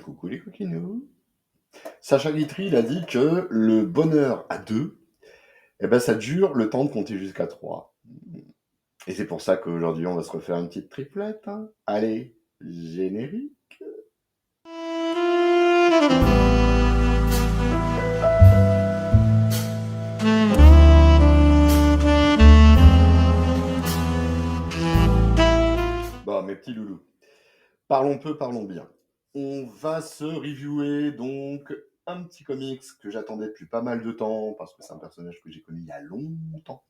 Coucou les coquinous. Sacha Guitry, il a dit que le bonheur à deux, ça dure le temps de compter jusqu'à trois. Et c'est pour ça qu'aujourd'hui, on va se refaire une petite triplette, hein. Allez, générique. Bon, mes petits loulous, parlons peu, parlons bien. On va se reviewer donc un petit comics que j'attendais depuis pas mal de temps, parce que c'est un personnage que j'ai connu il y a longtemps,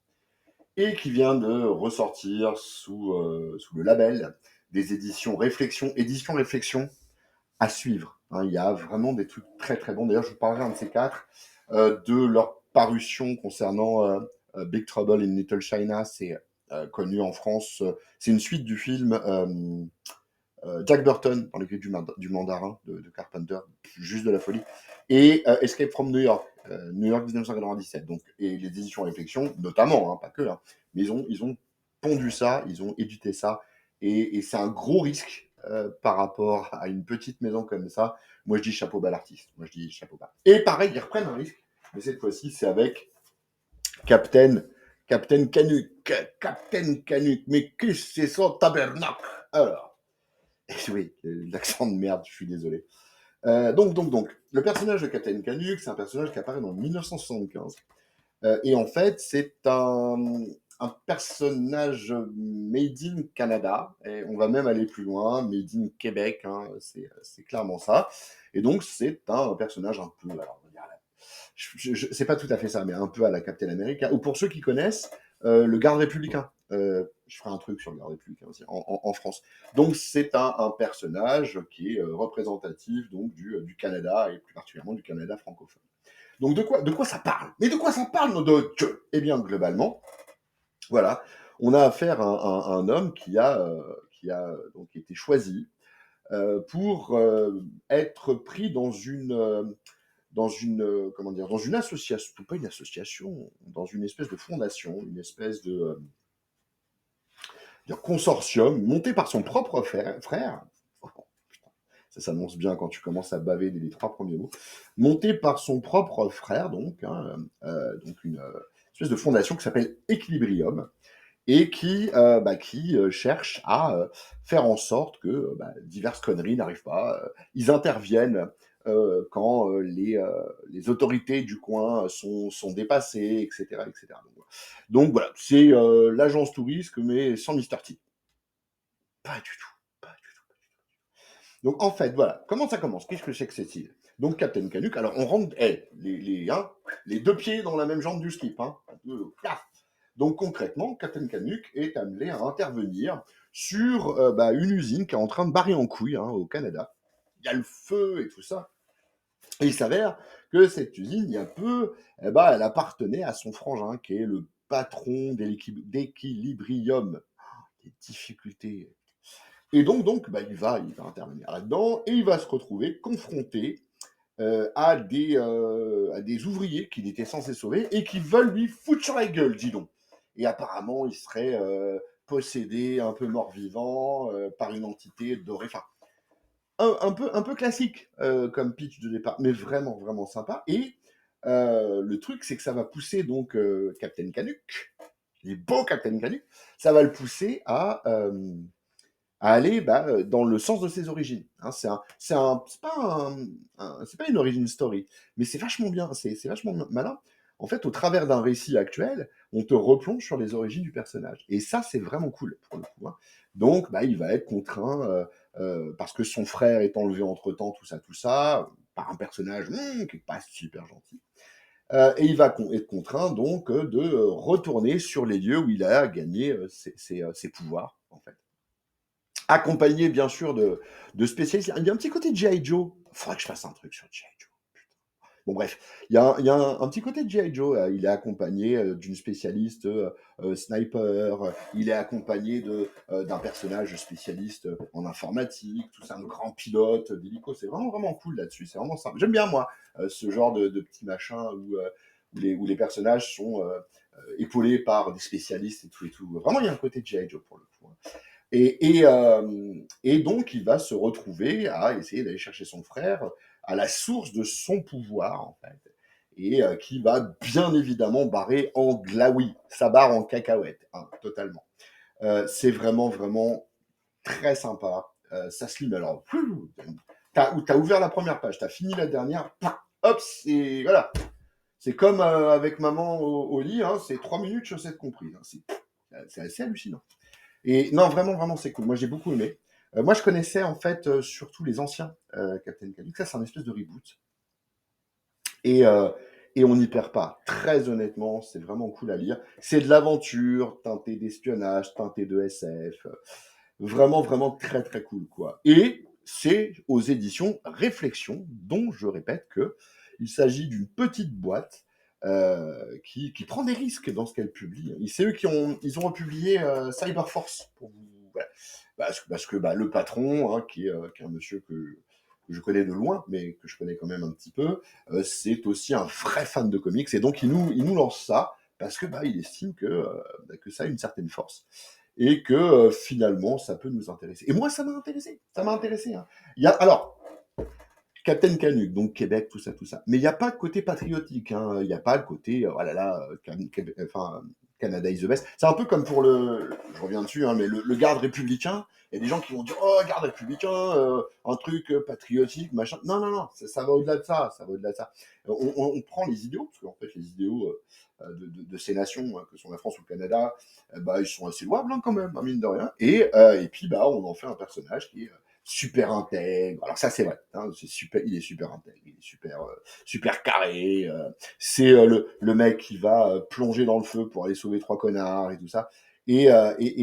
et qui vient de ressortir sous le label des éditions Réflexion. Édition Réflexion, à suivre, hein. Il y a vraiment des trucs très très bons. D'ailleurs, je vous parlerai un de ces quatre, de leur parution concernant Big Trouble in Little China. C'est connu en France. C'est une suite du film Jack Burton dans les Griffes du Mandarin de Carpenter, juste de la folie, et Escape from New York 1997. Donc, et les éditions Réflexion, notamment, hein, pas que, hein, mais ils ont pondu ça, ils ont édité ça, et c'est un gros risque par rapport à une petite maison comme ça. Moi, je dis chapeau bas l'artiste. Moi, je dis chapeau bas. Et pareil, ils reprennent un risque, mais cette fois-ci, c'est avec Captain, Captain Canuck. Captain Canuck, mais qu'est-ce que c'est ça, tabernacle? Alors, oui, l'accent de merde, je suis désolé. Donc, le personnage de Captain Canuck, c'est un personnage qui apparaît dans 1975. Et en fait, c'est un personnage made in Canada. Et on va même aller plus loin, made in Québec, hein, c'est clairement ça. Et donc, c'est un personnage un peu, alors, c'est pas tout à fait ça, mais un peu à la Captain America. Ou pour ceux qui connaissent, le garde républicain. Je ferai un truc sur le garde républicain aussi, en France. Donc c'est un personnage qui est représentatif donc du Canada, et plus particulièrement du Canada francophone. Donc de quoi ça parle? Mais de quoi ça parle, nos docs? Eh bien, globalement, voilà, on a affaire à un homme qui a donc été choisi pour être pris dans une comment dire, dans une association, pas une association, dans une espèce de fondation, une espèce de consortium monté par son propre frère. Oh, putain, ça s'annonce bien quand tu commences à baver dès les trois premiers mots. Monté par son propre frère, donc, hein, donc une espèce de fondation qui s'appelle Equilibrium, et qui cherche à faire en sorte que diverses conneries n'arrivent pas. Ils interviennent quand les autorités du coin sont dépassées, etc., etc. Donc voilà, c'est l'agence touriste, mais sans Mr. T. Pas du tout, pas du tout. Donc en fait, voilà, comment ça commence? Qu'est-ce que c'est que cette île? Donc Captain Canuck, alors on rentre, les deux pieds dans la même jambe du slip, hein. Donc concrètement, Captain Canuck est amené à intervenir sur une usine qui est en train de barrer en couille, hein, au Canada. Il y a le feu et tout ça. Et il s'avère que cette usine, il y a peu, elle appartenait à son frangin, qui est le patron d'Equilibrium. Des difficultés. Et donc il va intervenir là-dedans, et il va se retrouver confronté à des ouvriers qu'il était censé sauver et qui veulent lui foutre sur la gueule, dis donc. Et apparemment, il serait possédé, un peu mort-vivant, par une entité dorée. Enfin, un peu classique comme pitch de départ, mais vraiment, vraiment sympa. Et le truc, c'est que ça va pousser donc Captain Canuck, les beaux Captain Canuck, ça va le pousser à aller dans le sens de ses origines, hein. C'est pas une origin story, mais c'est vachement bien, c'est vachement malin. En fait, au travers d'un récit actuel, on te replonge sur les origines du personnage. Et ça, c'est vraiment cool, pour le coup, hein. Donc, il va être contraint, parce que son frère est enlevé entre-temps, tout ça, par un personnage qui n'est pas super gentil. Et il va être contraint, donc, de retourner sur les lieux où il a gagné ses pouvoirs, en fait, accompagné bien sûr de spécialistes. Il y a un petit côté G.I. Joe. Il faudrait que je fasse un truc sur G.I. Joe. Bon, bref, il y a un petit côté de G.I. Joe. Il est accompagné d'une spécialiste sniper. Il est accompagné d'un personnage spécialiste en informatique. Tout ça, un grand pilote d'hélico. C'est vraiment, vraiment cool là-dessus. C'est vraiment simple. J'aime bien, moi, ce genre de petits machins où les personnages sont épaulés par des spécialistes et tout et tout. Vraiment, il y a un côté de G.I. Joe pour le coup, hein. Et donc, il va se retrouver à essayer d'aller chercher son frère à la source de son pouvoir, en fait. Et qui va bien évidemment barrer en glaoui. Ça barre en cacahuète, hein, totalement. C'est vraiment, vraiment très sympa. Ça se lit, mais alors, t'as ouvert la première page, t'as fini la dernière, hop, c'est voilà. C'est comme avec maman au lit, hein, c'est 3 minutes chaussettes comprises. Hein, c'est assez hallucinant. Et non, vraiment, vraiment, c'est cool. Moi, j'ai beaucoup aimé. Moi, je connaissais en fait surtout les anciens Captain Canuck. Ça, c'est un espèce de reboot. Et, euh, et on n'y perd pas. Très honnêtement, c'est vraiment cool à lire. C'est de l'aventure, teinté d'espionnage, teinté de SF. Vraiment, vraiment très, très cool, quoi. Et c'est aux éditions Réflexion, dont je répète que il s'agit d'une petite boîte qui prend des risques dans ce qu'elle publie. Et c'est eux ils ont republié Cyberforce pour vous, voilà. Parce que bah, le patron, hein, qui est un monsieur que je connais de loin, mais que je connais quand même un petit peu, c'est aussi un vrai fan de comics, et donc il nous lance ça parce que bah, il estime que ça a une certaine force et que finalement ça peut nous intéresser. Et moi ça m'a intéressé. Hein. Alors, Captain Canuck, donc Québec, tout ça, tout ça. Mais il n'y a pas de côté patriotique, hein. Il n'y a pas le côté, oh là là, Canada is the best. C'est un peu comme pour je reviens dessus, hein, mais le garde républicain. Il y a des gens qui vont dire, oh, garde républicain, un truc patriotique, machin. Non, non, non, ça va au-delà de ça, ça va au-delà de ça. On prend les idéaux, parce qu'en fait, les idéaux de ces nations, hein, que sont la France ou le Canada, bah, ils sont assez louables hein, quand même, hein, mine de rien. Et puis, bah, on en fait un personnage qui est super intègre. Alors ça c'est vrai, hein, c'est super, il est super intègre, il est super super carré. C'est le mec qui va plonger dans le feu pour aller sauver 3 connards et tout ça. Et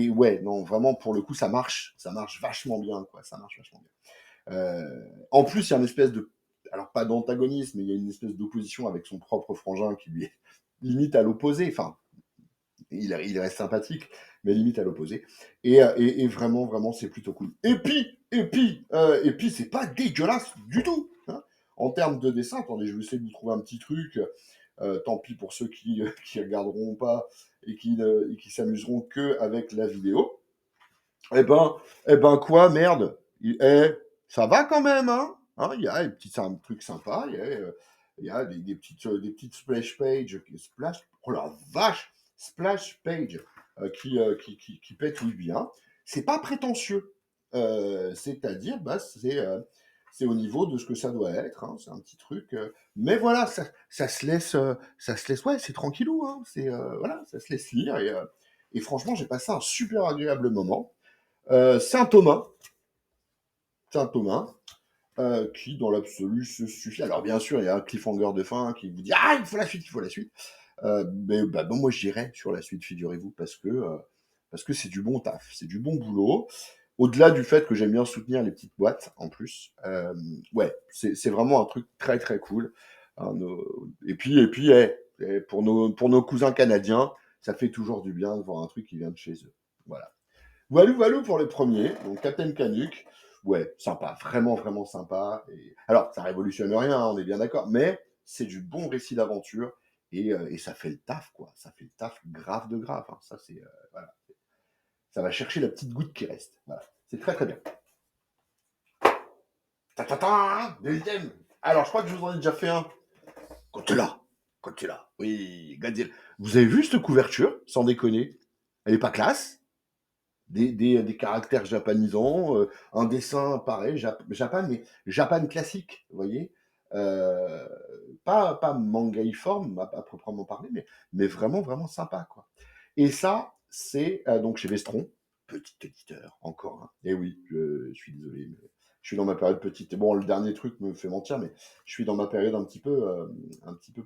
ouais, non, vraiment pour le coup ça marche vachement bien, quoi, ça marche vachement bien. En plus, il y a une espèce de, alors pas d'antagonisme, mais il y a une espèce d'opposition avec son propre frangin qui lui est limite à l'opposé. Enfin, il reste sympathique, mais limite à l'opposé. Et vraiment, vraiment, c'est plutôt cool. Et puis, c'est pas dégueulasse du tout. Hein. En termes de dessin, attendez, je vais essayer de vous trouver un petit truc. Tant pis pour ceux qui regarderont pas et qui s'amuseront que avec la vidéo. Eh ben, eh ben quoi, merde. Ça va quand même, hein. Hein, il y a un truc sympa. Il y a des petites splash pages. Oh la vache! Splash page qui pétouillent bien. C'est pas prétentieux. C'est-à-dire, bah, c'est au niveau de ce que ça doit être. Hein, c'est un petit truc. Mais voilà, ça se laisse, ouais, c'est tranquillou. Hein, voilà, ça se laisse lire. Et franchement, j'ai passé un super agréable moment. Saint-Thomas, Saint-Thomas, qui dans l'absolu se suffit. Alors bien sûr, il y a un cliffhanger de fin qui vous dit ah il faut la suite, il faut la suite. Mais bah, bon, moi j'irai sur la suite, figurez-vous, parce que c'est du bon taf, c'est du bon boulot. Au-delà du fait que j'aime bien soutenir les petites boîtes en plus, ouais, c'est vraiment un truc très très cool. Hein, et puis pour nos cousins canadiens, ça fait toujours du bien de voir un truc qui vient de chez eux. Voilà. Walou Walou pour le premier, donc Captain Canuck. Ouais, sympa, vraiment, vraiment sympa. Alors, ça révolutionne rien, hein, on est bien d'accord, mais c'est du bon récit d'aventure et ça fait le taf, quoi. Ça fait le taf grave de grave. Hein. Ça, voilà. Ça va chercher la petite goutte qui reste. Voilà. C'est très, très bien. Ta deuxième. Alors, je crois que je vous en ai déjà fait un. Godzilla. Godzilla. Oui, Godzilla. Vous avez vu cette couverture, sans déconner? Elle est pas classe? Des caractères japanisants, un dessin pareil, Japan, mais Japan classique, vous voyez. Euh, pas mangaiforme à proprement parler, mais vraiment, vraiment sympa, quoi. Et ça, c'est donc chez Vestron, petit éditeur, encore. Hein. Et oui, je suis désolé, mais je suis dans ma période petite. Bon, le dernier truc me fait mentir, mais je suis dans ma période un petit peu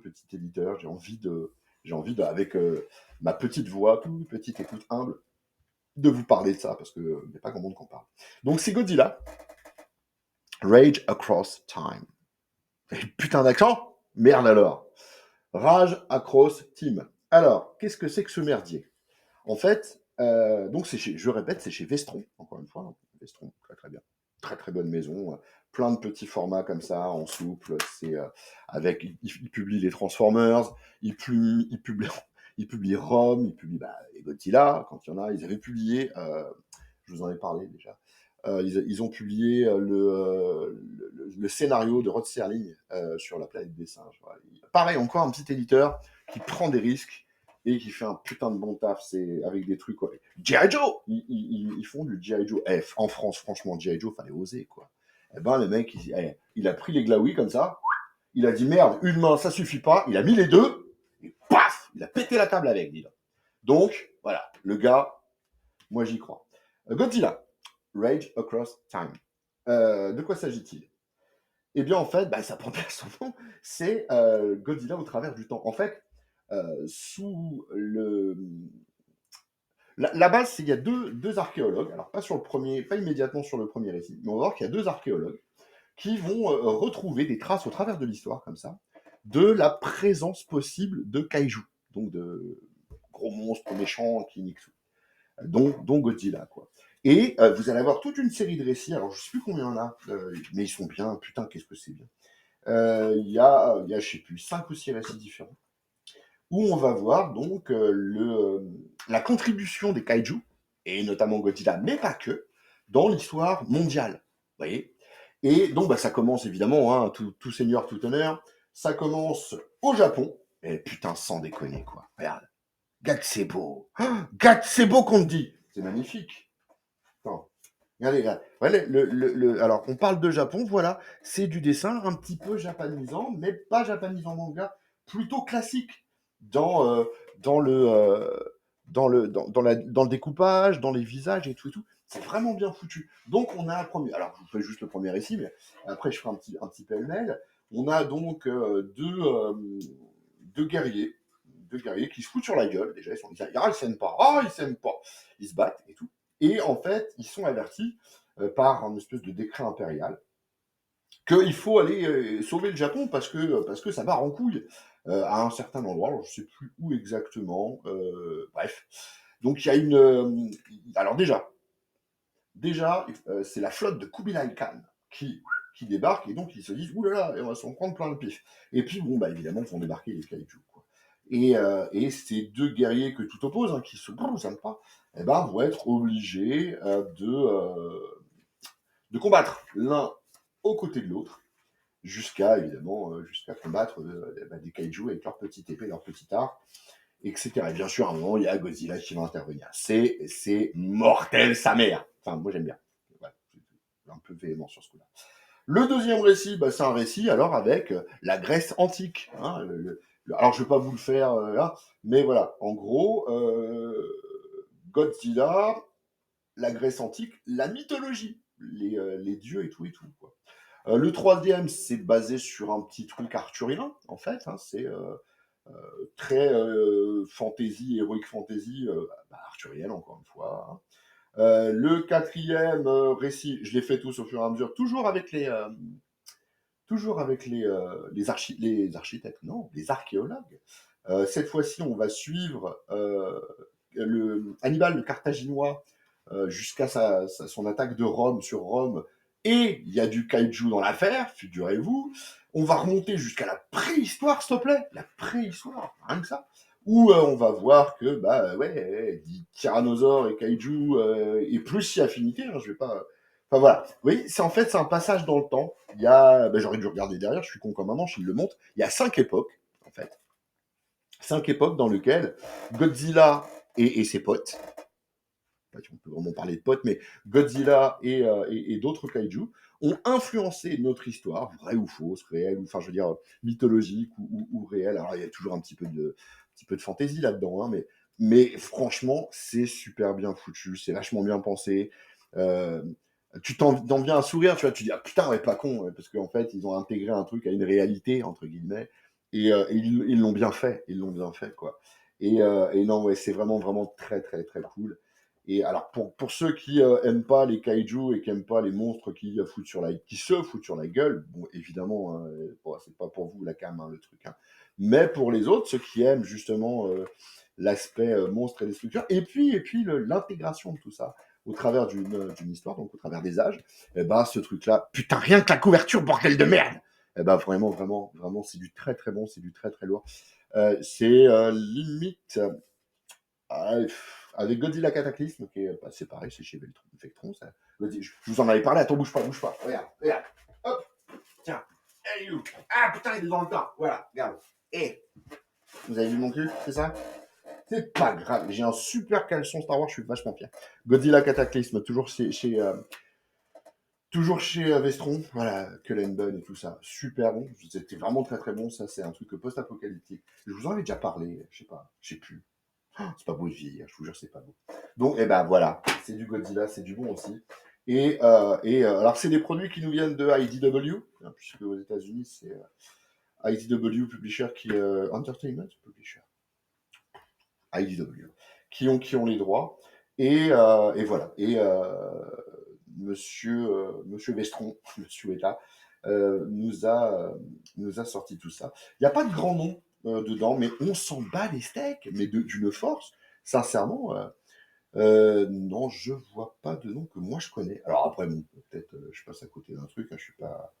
petit éditeur. J'ai envie de, avec ma petite voix, toute petite écoute humble, de vous parler de ça, parce qu'il n'y a pas grand monde qui en parle. Donc c'est Godzilla, Rage Across Time. Putain d'accent. Merde alors. Rage Across Time. Alors, qu'est-ce que c'est que ce merdier? En fait, donc je répète, c'est chez Vestron, encore une fois. Hein. Vestron, très très bien. Très très bonne maison. Plein de petits formats comme ça, en souple. Il publie les Transformers, il publie Rome, il publie bah, les Godzilla, quand il y en a. Ils avaient publié je vous en ai parlé déjà. Ils ont publié le scénario de Rod Serling sur la planète des singes. Voilà. Pareil, encore un petit éditeur qui prend des risques et qui fait un putain de bon taf, c'est avec des trucs, quoi. G.I. Joe ils font du G.I. Joe. En France, franchement, G.I. Joe, fallait oser, quoi. Eh ben, le mec, il a pris les glaouis comme ça, il a dit merde, une main, ça suffit pas, il a mis les deux, et paf, il a pété la table avec, dis donc. Donc, voilà, le gars, moi j'y crois. Godzilla, Rage Across Time. De quoi s'agit-il? Eh bien, en fait, ça prend bien son nom, c'est Godzilla au travers du temps. En fait, sous le. La base, c'est qu'il y a deux archéologues, alors pas sur le premier, pas immédiatement sur le premier récit, mais on va voir qu'il y a deux archéologues qui vont retrouver des traces au travers de l'histoire, comme ça, de la présence possible de kaiju, donc de gros monstres méchants qui niquent tout, dont Godzilla, quoi. Et vous allez avoir toute une série de récits, alors je sais plus combien il y en a, mais ils sont bien, putain, qu'est-ce que c'est bien. Je sais plus, 5 ou 6 récits différents, où on va voir donc la contribution des kaiju, et notamment Godzilla, mais pas que, dans l'histoire mondiale. Vous voyez. Et donc ça commence évidemment, hein, tout seigneur, tout honneur, ça commence au Japon, et putain, sans déconner, quoi. Regarde, Gatsebo, Gatsebo qu'on te dit, c'est magnifique. Attends. Regardez, regarde. Ouais, alors, on parle de Japon, voilà, c'est du dessin un petit peu japanisant, mais pas japanisant manga, plutôt classique dans, dans, le, dans le découpage, dans les visages et tout et tout. C'est vraiment bien foutu. Donc, on a un premier. Alors, je vous fais juste le premier récit, mais après, je ferai un petit pêle-mêle. On a donc deux guerriers. Deux guerriers qui se foutent sur la gueule. Déjà, ils s'aiment pas. Ah, ils s'aiment pas. Ils se battent et tout. Et en fait, ils sont avertis par un espèce de décret impérial qu'il faut aller sauver le Japon parce que ça part en couille à un certain endroit. Alors, je ne sais plus où exactement. Bref. Donc, il y a une. Alors, déjà c'est la flotte de Kubilai Khan qui débarque et donc ils se disent oulala, on va s'en prendre plein le pif. Et puis, bon, évidemment, vont débarquer les kaiju, quoi. Et ces deux guerriers que tout oppose, hein, qui se s'aiment pas, vont être obligés de combattre l'un aux côtés de l'autre, jusqu'à combattre des kaiju avec leur petite épée, leur petit art, etc. Et bien sûr, à un moment, il y a Godzilla qui va intervenir. C'est mortel, sa mère. Enfin, moi, j'aime bien. Voilà, je suis un peu véhément sur ce coup-là. Le deuxième récit, c'est un récit alors avec la Grèce antique, hein, alors, je ne vais pas vous le faire là, mais voilà, en gros, Godzilla, la Grèce antique, la mythologie, les dieux et tout et tout, quoi. Le troisième, c'est basé sur un petit truc arthurien, en fait, hein, c'est très fantasy, héroïque fantasy, arthurienne, encore une fois, hein. Le quatrième récit, je l'ai fait tous au fur et à mesure, toujours avec les architectes, non, les archéologues. Cette fois-ci, on va suivre Hannibal le Carthaginois jusqu'à son attaque de Rome sur Rome. Et il y a du kaiju dans l'affaire, figurez-vous. On va remonter jusqu'à la préhistoire, s'il te plaît. La préhistoire, rien que ça. Où on va voir que, dit tyrannosaures et kaiju, et plus si affinité, hein, je vais pas. Enfin voilà. Oui, c'est un passage dans le temps. Il y a, j'aurais dû regarder derrière, je suis con comme un manche, il le montre. Il y a 5 époques, en fait. 5 époques dans lesquelles Godzilla et ses potes, on peut vraiment parler de potes, mais Godzilla et d'autres kaiju ont influencé notre histoire, vraie ou fausse, réelle, enfin je veux dire mythologique ou réelle. Alors il y a toujours un petit peu de fantaisie là-dedans, hein, mais franchement c'est super bien foutu, c'est vachement bien pensé. Euh, tu t'en viens à sourire, tu vois, tu dis ah putain ouais pas con, ouais, parce qu'en fait ils ont intégré un truc à une réalité entre guillemets et ils l'ont bien fait, quoi. Et non ouais c'est vraiment vraiment très très très cool. Et alors, pour ceux qui aiment pas les kaiju et qui aiment pas les monstres qui se foutent sur la gueule, bon, évidemment, hein, c'est pas pour vous la cam, hein, le truc, hein. Mais pour les autres, ceux qui aiment justement l'aspect monstre et destructeur, et puis l'intégration de tout ça au travers d'une histoire, donc au travers des âges, ce truc-là, putain, rien que la couverture, bordel de merde! Vraiment, vraiment, vraiment, c'est du très très bon, c'est du très très lourd. C'est limite. Ah, avec Godzilla Cataclysme, qui est, bah, c'est pareil, c'est chez Vectron. Ça. Je vous en avais parlé, attends, bouge pas, bouge pas. Regarde, regarde. Hop, tiens. Hey you. Ah putain, il est dans le tas. Voilà, regarde. Et vous avez vu mon cul, c'est ça? C'est pas grave, j'ai un super caleçon Star Wars, je suis vachement fier. Godzilla Cataclysme, toujours chez Vestron, voilà, Cullen Bunn et tout ça, super bon, c'était vraiment très très bon, ça c'est un truc post-apocalyptique. Je vous en avais déjà parlé, je sais pas, je sais plus. Oh, c'est pas beau de vieillir, je vous jure, c'est pas beau. Donc, eh ben voilà, c'est du Godzilla, c'est du bon aussi. Alors, c'est des produits qui nous viennent de IDW, hein, puisque aux États-Unis, c'est IDW Publisher qui est Entertainment Publisher. IDW, qui ont les droits. Et voilà. Monsieur Vestron, Monsieur Weta, nous a sorti tout ça. Il n'y a pas de grand nom dedans, mais on s'en bat les steaks, mais d'une force. Sincèrement, non, je vois pas de nom que moi je connais. Alors après, bon, peut-être je passe à côté d'un truc, hein, je suis pas.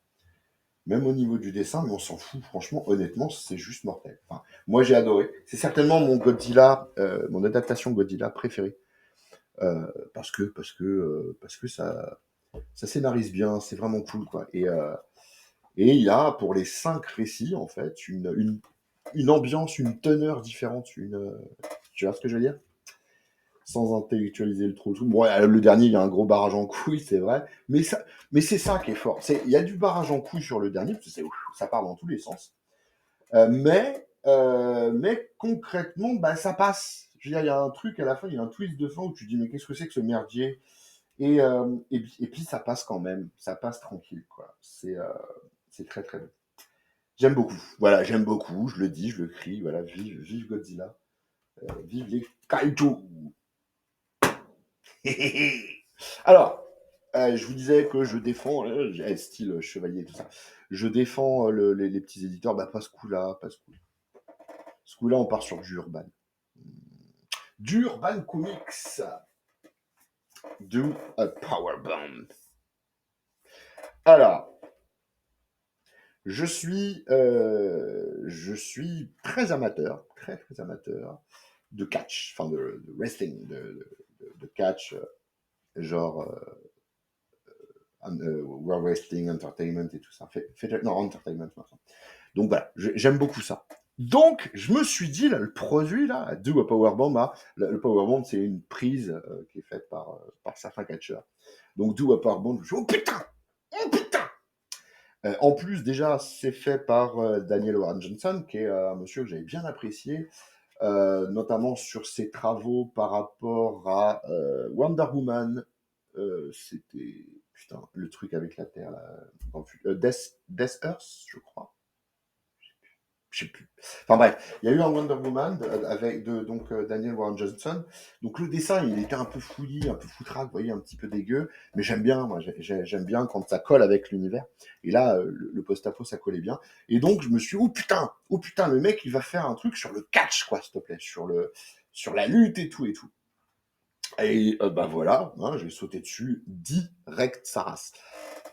Même au niveau du dessin, mais on s'en fout, franchement, honnêtement, c'est juste mortel. Enfin, moi j'ai adoré. C'est certainement mon Godzilla, mon adaptation Godzilla préférée. Parce que ça scénarise bien, c'est vraiment cool, quoi. Et il y a, pour les 5 récits, en fait, une ambiance, une teneur différente. Tu vois ce que je veux dire? Sans intellectualiser le trop. Bon, le dernier, il y a un gros barrage en couilles, c'est vrai. Mais c'est ça qui est fort. Il y a du barrage en couilles sur le dernier, parce que ça part dans tous les sens. Mais concrètement, bah, ça passe. Je veux dire, il y a un truc à la fin, il y a un twist de fin où tu te dis, mais qu'est-ce que c'est que ce merdier? Et puis ça passe quand même, ça passe tranquille, quoi. C'est très très bon. J'aime beaucoup, voilà, j'aime beaucoup, je le dis, je le crie, voilà, vive Godzilla, vive les kaiju. Alors, je vous disais que je défends, style chevalier, tout ça, je défends les petits éditeurs, bah pas ce coup-là, pas ce coup-là. Ce coup-là, on part sur du Urban. Du Urban Comics. Do a Powerbomb. Alors, je suis très amateur, très très amateur de catch, enfin de wrestling, de catch, genre World Wrestling Entertainment et tout ça. Non, Entertainment maintenant. Donc voilà, j'aime beaucoup ça. Donc, je me suis dit, là, le produit, là, Do a Powerbomb, le Powerbomb, c'est une prise qui est faite par certains catcheurs. Donc, Do a Powerbomb, je me suis dit, oh putain! Oh putain! En plus, déjà, c'est fait par Daniel Warren Johnson, qui est un monsieur que j'avais bien apprécié, notamment sur ses travaux par rapport à Wonder Woman. C'était, putain, le truc avec la Terre, là, Death Earth, je crois. Je sais plus. Enfin bref, il y a eu un Wonder Woman avec Daniel Warren Johnson. Donc le dessin, il était un peu fouillis, un peu foutraque, vous voyez, un petit peu dégueu. Mais j'aime bien, moi, j'aime bien quand ça colle avec l'univers. Et là, le post-apo, ça collait bien. Et donc je me suis dit, oh putain, le mec, il va faire un truc sur le catch, quoi, s'il te plaît, sur la lutte et tout et tout. Et bah voilà, hein, j'ai sauté dessus direct sa race.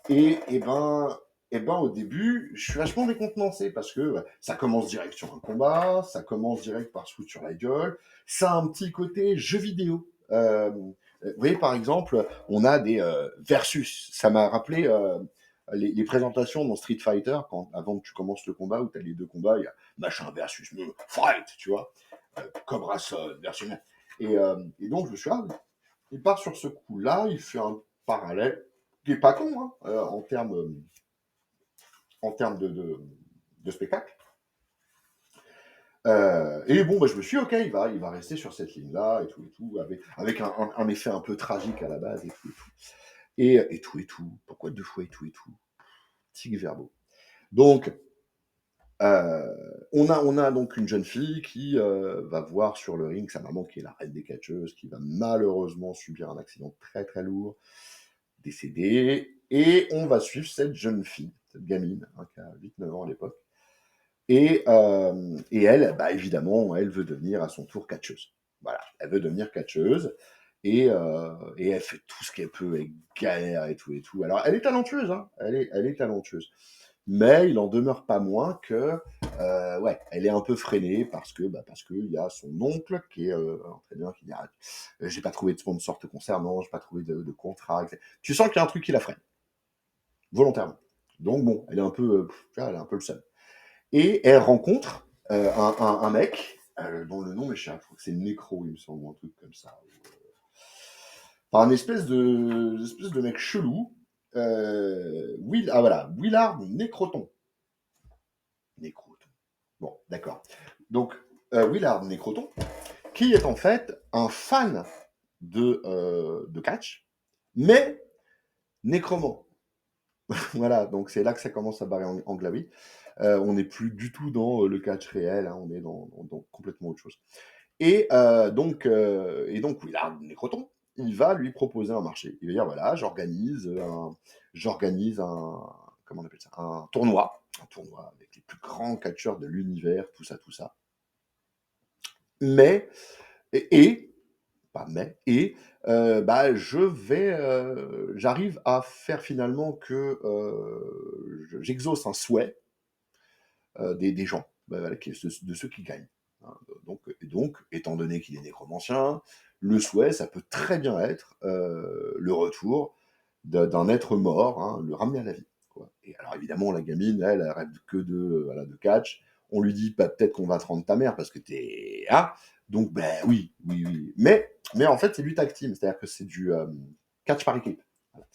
Et ben, au début, je suis vachement décontenancé parce que ça commence direct sur un combat, ça commence direct par se foutre sur la gueule. Ça a un petit côté jeu vidéo. Vous voyez, par exemple, on a des versus. Ça m'a rappelé les présentations dans Street Fighter, avant que tu commences le combat, où tu as les deux combats, il y a machin versus fight, tu vois. Cobra Sun versus. Et donc, je me suis dit, il part sur ce coup-là, il fait un parallèle qui est pas con, hein, en termes de spectacle. Et bon, bah, je me suis dit, ok, il va rester sur cette ligne-là, et tout, avec un effet un peu tragique à la base, et tout. Et tout. Pourquoi 2 fois et tout? Tic Verbo. Donc, on a donc une jeune fille qui va voir sur le ring sa maman, qui est la reine des catcheuses, qui va malheureusement subir un accident très très lourd, décédée, et on va suivre cette jeune fille, cette gamine, hein, qui a 8-9 ans à l'époque. Et elle, bah, évidemment, elle veut devenir à son tour catcheuse. Voilà, elle veut devenir catcheuse. Et elle fait tout ce qu'elle peut, elle galère et tout. Alors, elle est talentueuse, hein, elle est talentueuse. Mais il en demeure pas moins que ouais, elle est un peu freinée parce que il y a son oncle qui est très bien, qui dit ah, j'ai pas trouvé de sponsor te concernant, j'ai pas trouvé de contrat, etc. Tu sens qu'il y a un truc qui la freine, volontairement. Donc bon, elle est un peu, elle a un peu le seum. Et elle rencontre un mec dont le nom m'échappe, je crois que c'est Necro, il me semble, ou un truc comme ça. Enfin, espèce de mec chelou. Ah voilà, Willard Necroton. Nécroton. Bon, d'accord. Donc, Willard Nécroton, qui est en fait un fan de catch, mais nécromant. Voilà, donc c'est là que ça commence à barrer en glaoui. On n'est plus du tout dans le catch réel, hein, on est dans complètement autre chose. Et donc Willard Nécroton, il va lui proposer un marché. Il va dire voilà, j'organise un, comment on appelle ça, un tournoi avec les plus grands catcheurs de l'univers, tout ça, tout ça. Mais et pas mais et bah, j'arrive à faire finalement que j'exauce un souhait des gens, bah, voilà, de ceux qui gagnent. Hein. Donc, étant donné qu'il est nécromancien, le souhait, ça peut très bien être le retour d'un être mort, hein, le ramener à la vie. Quoi. Et alors évidemment, la gamine, elle rêve que voilà, de catch. On lui dit bah, peut-être qu'on va te rendre ta mère parce que t'es ah, donc ben oui, oui, oui. Mais en fait, c'est du tag team, c'est-à-dire que c'est du catch par équipe. Voilà.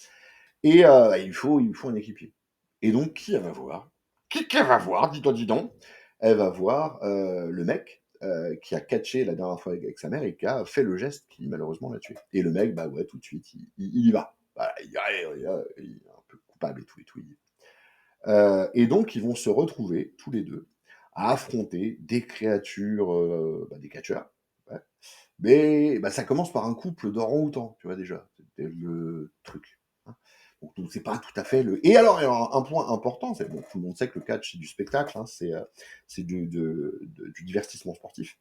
Et il faut un équipier. Et donc, qui elle va voir? Qui elle va voir? Dis-toi, dis donc. Elle va voir le mec qui a catché la dernière fois avec sa mère et qui a fait le geste qui malheureusement l'a tué. Et le mec, bah ouais, tout de suite, il y va. Voilà, il est un peu coupable et tout et tout. Et donc, ils vont se retrouver tous les deux à affronter des créatures, des catcheurs. Ouais. Mais bah, ça commence par un couple d'orang-outans, tu vois déjà. C'était le truc. Hein. Donc c'est pas tout à fait le. Et alors, un point important, c'est bon, tout le monde sait que le catch c'est du spectacle, hein, c'est du divertissement sportif.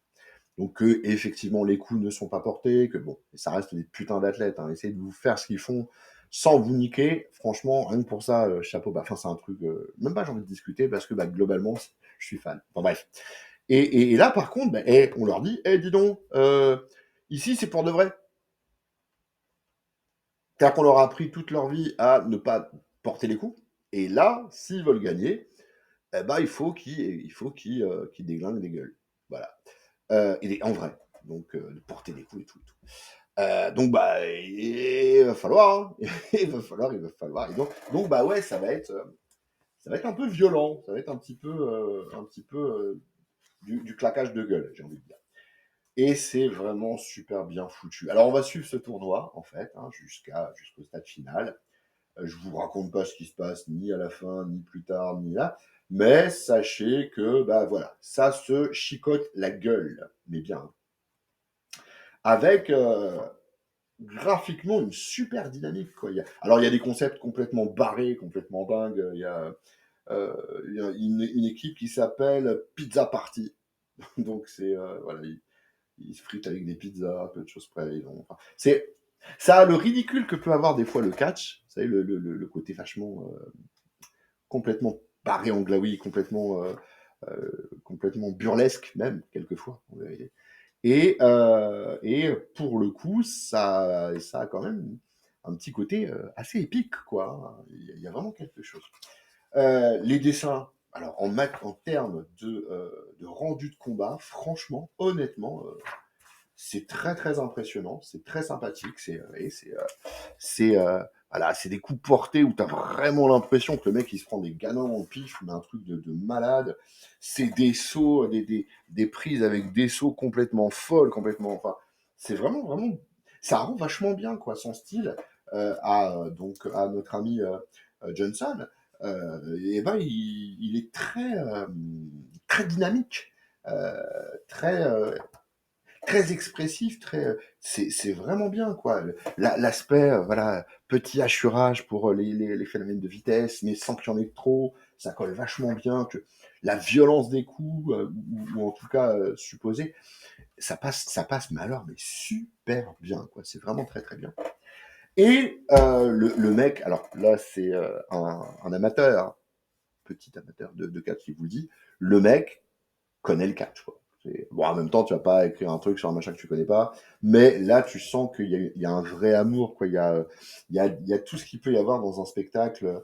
Donc que effectivement les coups ne sont pas portés, que bon, ça reste des putains d'athlètes. Hein, essayez de vous faire ce qu'ils font sans vous niquer. Franchement, rien que pour ça, chapeau. Bah, enfin, c'est un truc, même pas j'ai envie de discuter parce que bah, globalement, je suis fan. Enfin bref. Et là, par contre, bah, on leur dit, dis donc, ici c'est pour de vrai. C'est-à-dire qu'on leur a appris toute leur vie à ne pas porter les coups. Et là, s'ils veulent gagner, eh ben, qu'ils déglinguent des gueules. Voilà. En vrai. Donc, de porter des coups et tout. Et tout. Donc, bah, il va falloir. Hein. Il va falloir. Donc, bah, ouais, ça va être un peu violent. Ça va être un petit peu du claquage de gueule, j'ai envie de dire. Et c'est vraiment super bien foutu. Alors, on va suivre ce tournoi, en fait, hein, jusqu'au stade final. Je vous raconte pas ce qui se passe ni à la fin, ni plus tard, ni là. Mais sachez que, bah voilà, ça se chicote la gueule. Mais bien. Avec graphiquement une super dynamique. Quoi. Alors, il y a des concepts complètement barrés, complètement dingues. Il y a une équipe qui s'appelle Pizza Party. Donc, voilà, ils se fritent avec des pizzas, peu de choses près. Ça a le ridicule que peut avoir des fois le catch. Vous savez, le côté vachement complètement barré en glaoui, complètement burlesque même, quelquefois. Et pour le coup, ça a quand même un petit côté assez épique, quoi. Il y a vraiment quelque chose. Les dessins, alors en termes de rendu de combat, franchement, honnêtement, c'est très très impressionnant, c'est très sympathique, c'est voilà, c'est des coups portés où tu as vraiment l'impression que le mec il se prend des canons en pif, mais un truc de malade. C'est des sauts, des prises avec des sauts complètement folles, complètement. Enfin, c'est vraiment vraiment. Ça rend vachement bien quoi son style à notre ami Johnson. Et ben il est très dynamique, euh, très très expressif, c'est vraiment bien quoi. L'aspect voilà petit hachurage pour les phénomènes de vitesse, mais sans qu'il y en ait trop, ça colle vachement bien. Que la violence des coups ou en tout cas supposée, ça passe mais super bien quoi. C'est vraiment très très bien. Et le mec, alors là c'est un amateur, petit amateur de catch qui vous le dit, le mec connaît le catch, quoi. Bon, en même temps, tu vas pas écrire un truc sur un machin que tu connais pas, mais là, tu sens qu'il y a un vrai amour, quoi. Il y a tout ce qu'il peut y avoir dans un spectacle,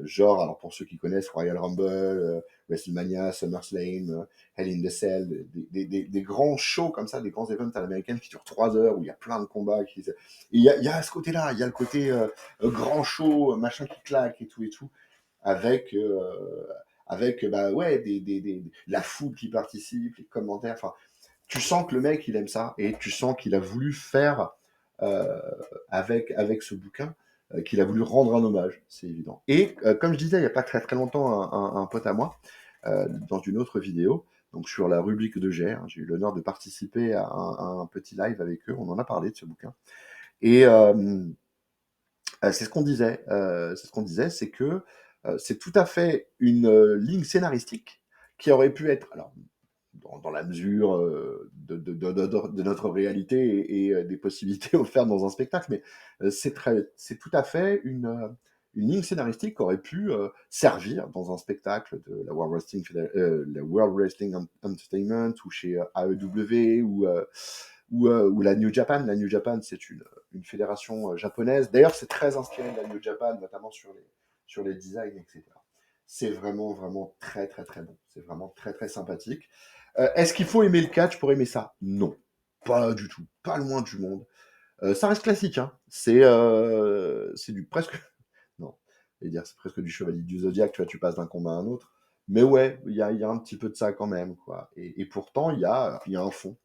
genre, alors pour ceux qui connaissent Royal Rumble, WrestleMania, SummerSlam, Hell in the Cell, des grands shows comme ça, des grands events à l'américaine qui durent 3 heures, où il y a plein de combats. Et il y a ce côté-là, il y a le côté grand show, machin qui claque et tout, avec bah ouais la foule qui participe, les commentaires. Enfin, tu sens que le mec il aime ça et tu sens qu'il a voulu faire euh, avec ce bouquin, qu'il a voulu rendre un hommage, c'est évident. Et comme je disais il y a pas très très longtemps un pote à moi dans une autre vidéo. Donc sur la rubrique de Ger, j'ai eu l'honneur de participer à un petit live avec eux. On en a parlé de ce bouquin. Et c'est ce qu'on disait. C'est que c'est tout à fait une ligne scénaristique qui aurait pu être, alors dans la mesure de notre réalité et des possibilités offertes dans un spectacle, mais c'est tout à fait une ligne scénaristique qui aurait pu servir dans un spectacle de la World Wrestling Entertainment ou chez AEW ou la New Japan. La New Japan, c'est une fédération japonaise. D'ailleurs, c'est très inspiré de la New Japan, notamment sur les designs, etc. C'est vraiment, vraiment très, très, très bon. C'est vraiment très, très sympathique. Est-ce qu'il faut aimer le catch pour aimer ça? Non. Pas du tout. Pas loin du monde. Ça reste classique, hein. C'est du presque... Non, je vais dire, c'est presque du Chevalier du Zodiaque, tu vois, tu passes d'un combat à un autre. Mais ouais, il y a un petit peu de ça quand même, quoi. Et pourtant, il y a un fond.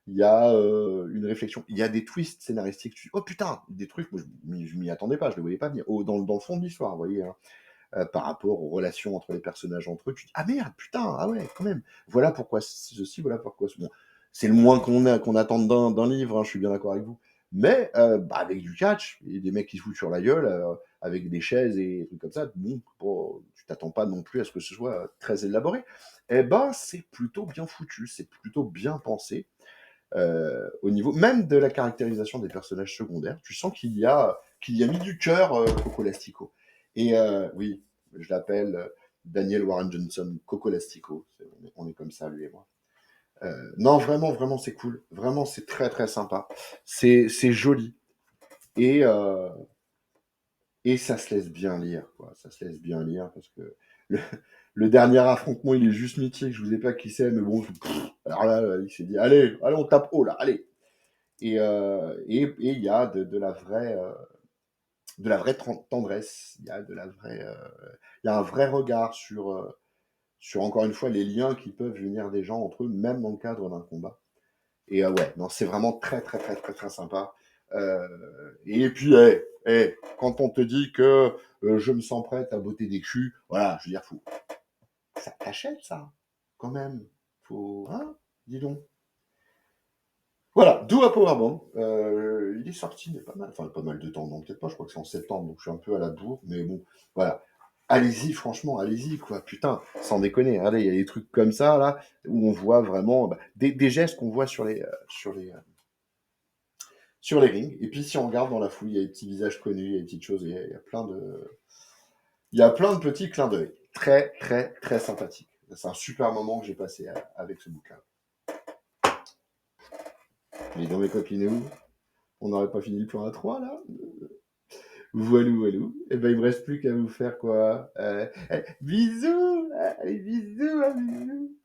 Il y a une réflexion, il y a des twists scénaristiques. Tu dis, oh putain, des trucs, moi je m'y attendais pas, je le voyais pas venir. Dans le fond de l'histoire, vous voyez, hein, par rapport aux relations entre les personnages entre eux, tu dis, ah merde, putain, ah ouais, quand même. Voilà pourquoi ceci, voilà pourquoi ce. Bon, c'est le moins qu'on attend d'un livre, hein, je suis bien d'accord avec vous. Mais bah, avec du catch, et des mecs qui se foutent sur la gueule, avec des chaises et des trucs comme ça, bon, tu t'attends pas non plus à ce que ce soit très élaboré. Eh ben, c'est plutôt bien foutu, c'est plutôt bien pensé. Au niveau même de la caractérisation des personnages secondaires, tu sens qu'il y a mis du cœur Coco Lastico. Et oui, je l'appelle Daniel Warren Johnson, Coco Lastico. On est comme ça, lui et moi. Non, vraiment, vraiment, c'est cool. Vraiment, c'est très, très sympa. C'est joli. Et, euh, et ça se laisse bien lire, quoi. Ça se laisse bien lire parce que le, le dernier affrontement, il est juste mythique. Je vous ai pas qui c'est, mais bon, alors là, il s'est dit, allez, on tape haut, là, allez. Et il y a de la vraie tendresse, il y a un vrai regard sur encore une fois les liens qui peuvent venir des gens entre eux, même dans le cadre d'un combat. Et ouais, non, c'est vraiment très très très très très sympa. Et puis, quand on te dit que je me sens prête à botter des culs, voilà, je veux dire, ça t'achète ça, quand même. Faut, hein, dis donc. Voilà, d'où à Powerbomb. Il est sorti, mais pas mal, enfin pas mal de temps, non, peut-être pas, je crois que c'est en septembre, donc je suis un peu à la bourre, mais bon, voilà. Allez-y, franchement, allez-y, quoi, putain, sans déconner. Allez, il y a des trucs comme ça, là, où on voit vraiment bah, des gestes qu'on voit sur les rings. Et puis si on regarde dans la foule, il y a des petits visages connus, il y a des petites choses, il y a il y a plein de petits clins d'œil. Très, très, très sympathique. C'est un super moment que j'ai passé avec ce bouquin. Mais dans mes copines, on n'aurait pas fini le plan A3 là. Voilou, voilou. Et ben il me reste plus qu'à vous faire quoi. Bisous. Allez, bisous, bisous.